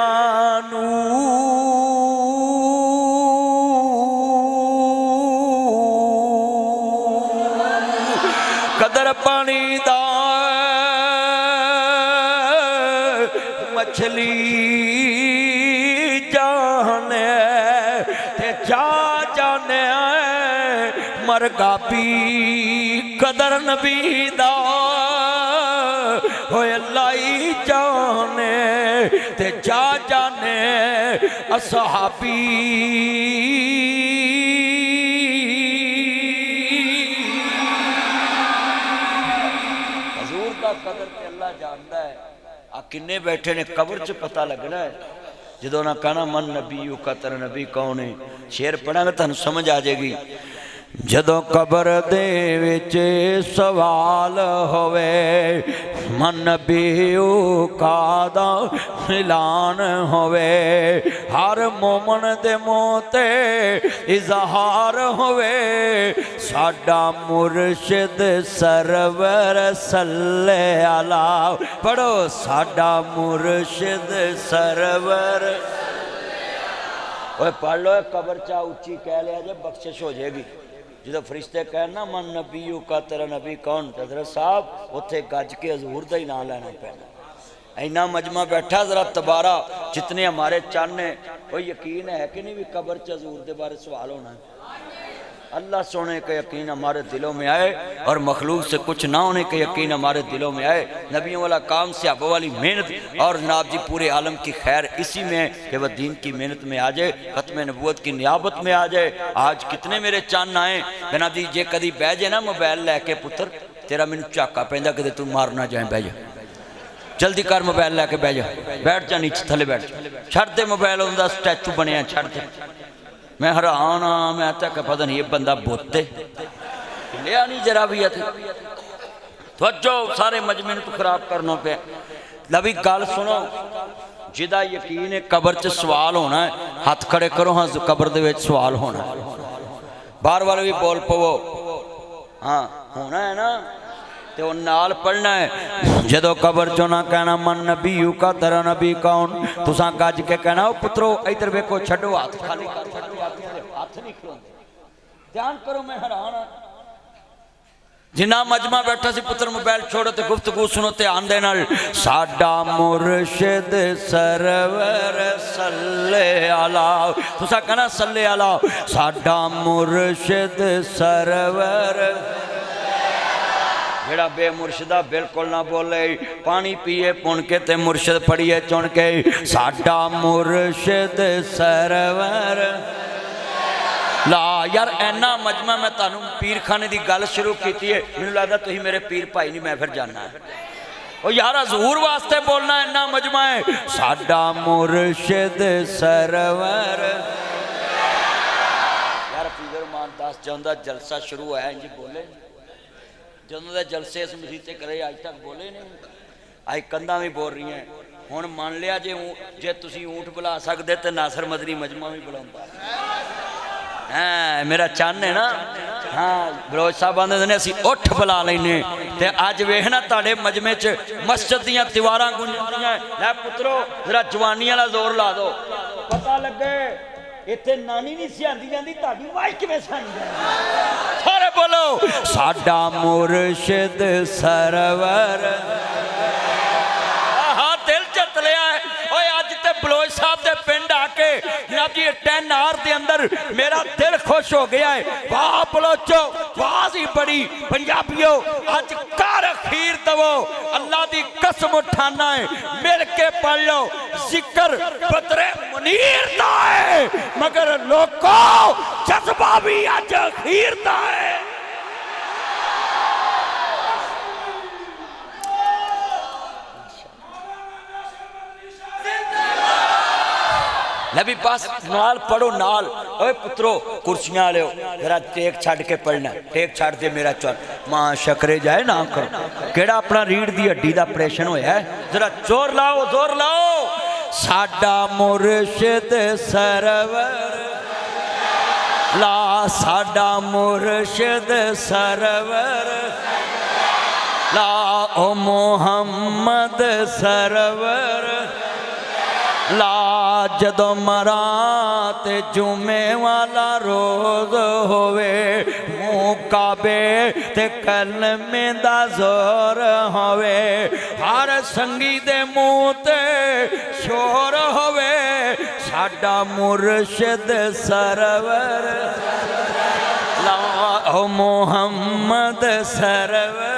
कदर पानी दा मछली जाने ते जा जाने मरगा भी। कदर नबी दा होए लाई जाने ते जा जाने असहाबी। कदर ते अल्लाह जानता है। आ किन्ने बैठे ने कबर च पता लगना है जो ना कहना मन नबी का तेरा नबी कौन है। शेर पढ़ांगे तुहानू समझ आ जाएगी। जदों कबर दे विच सवाल होवे मन नबी का दा ऐलान होवे, हर मोमन दे मुंह ते इजहार होवे साडा मुर्शिद सरवर सल्ले अला। पढ़ो साडा मुर्शिद सरवर। ओए पढ़ लो कबर चा उच्ची कह लिया जे बख्शिश हो जाएगी। जो फरिश्ते कहना मन नबी का तेरा नबी कौन, हजरत साहब उत्थे गज के हजूर का ही नाम लेना पैना। इन्ना मजमा बैठा जरा तबारा जितने हमारे चन्न है। कोई यकीन है कि नहीं भी कबर च हजूर के बारे सवाल होना है। अल्लाह सोने का यकीन हमारे दिलों में आए और मखलूक से कुछ ना होने का यकीन हमारे दिलों में आए। नबियों वाला काम सहाबा वाली मेहनत और नाब जी पूरे आलम की खैर इसी में कि वह दीन की मेहनत में आ जाए, खत्म नबूवत की नियाबत में आ जाए। आज कितने मेरे चन्न आए जनाब जी, जे कदी बह जाए ना मोबाइल लैके पुत्र तेरा मैनू झाका पैंदा कि तू मार ना जाए, बह जा जल्दी कर मोबाइल लैके बह जा, बैठ जा नीचे थले बैठ छड़ दे मोबाइल उनका स्टैचू बनया छड़ दे। मैं हैरान हाँ, मैं तक पता नहीं ये बंदा बोते लिया नहीं जरा भी तो सारे मजमे तो खराब करना पे। लवी गल सुनो, जिदा यकीन है कबर च सवाल होना है हाथ खड़े करो। हाँ कबर दे विच सवाल होना है। बार बार भी बोल पवो हाँ होना है ना। ते वो नाल पढ़ना है। जदों कबर चो ना कहना मन नबी यू का तेरा नबी कौन, तुसा गज के कहना ओ पुत्रो इधर वेखो, छड्डो हाथ खाली कर, हाथ नहीं खलोंदे। ध्यान करो, मैं हैरान हाँ। जिन्ना मजमा बैठा सी पुत्र मोबाइल छोड़ो ते गुफ्तगू सुनो ध्यान दे नाल। साडा मुर्शिद सरवर सल्ले अला, तुसा कहना सल्ले अला। साडा मुर्शिद सरवर, जेड़ा बेमुर्शिदा बिल्कुल ना बोले, पानी पिए पुन के ते मुर्शिद पढ़िए चुन के। साडा मुर्शिद सरवर ला। यार ऐना मजमा मैं तुहानू पीर खाने की गल शुरू की है, मैनू लगता तुसीं मेरे पीर भाई नहीं, मैं फिर जाना है। ओ यार हजूर वास्ते बोलना, इन्ना मजमा है। साडा मुर्शिद सरवर। यार पीर मान दास जौंदा जलसा शुरू होया इंज बोले, ਜਦੋਂ ਦੇ ਜਲਸੇ ਇਸ ਮਸੀਤੇ करे अज तक बोले नहीं, अज कंधा भी बोल रही हैं। हुण मान लिया जे तुसीं ऊँट बुला सकते तो नासर मदनी मजमा भी बुलाता है। मेरा चन्न है ना, हाँ बलोच साहब आंदे ने असीं उठ बुला लैने। ते अज वेखना तुहाडे मजमे च मस्जिद दीयां दीवारां गुंजदियां। लै पुत्रो जरा जवानी वाला जोर ला दो, पता लगे इत्थे नानी नहीं सी आंदी जांदी, तुहाडी वाज किवें सुणी जांदी। सारे बोलो साडा मुर्शिद सरवर। हाँ दिल जित लिया है। ओए अज ते बलोच साहब दे पिंड आके जनाब जी 10 आर दे अंदर मेरा दिल खुश हो गया है। वाह बलोचो, वाह ही बड़ी पंजाबियों, अज घर अखीर दवो, अल्लाह दी कसम उठाना है, मिल के पढ़ लो। जिक्र बदरे मुनीर दा है, मगर लोको जज्बा भी अज अखीर दा है। नबी पास नाल पढ़ो नाल। ओए पुत्रो कुर्सियां ले जरा टेक छड़ के पढ़ना, टेक छड़ दे मेरा चल मां शकरे जाए ना करो। केड़ा अपना रीढ़ दी हड्डी दा ऑपरेशन होया है, जरा जोर लाओ जोर लाओ। साडा मुर्शिद सरवर ला, साडा मुर्शिद सरवर ला। ओ मोहम्मद सरवर ला। जदों मरा ते जुमे वाला रोज होवे, मुँह काबे ते कलमे दा जोर होवे, हर संगी दे मुँह ते शोर होवे। साडा मुर्शिद सरवर ला, ओ मोहम्मद सरवर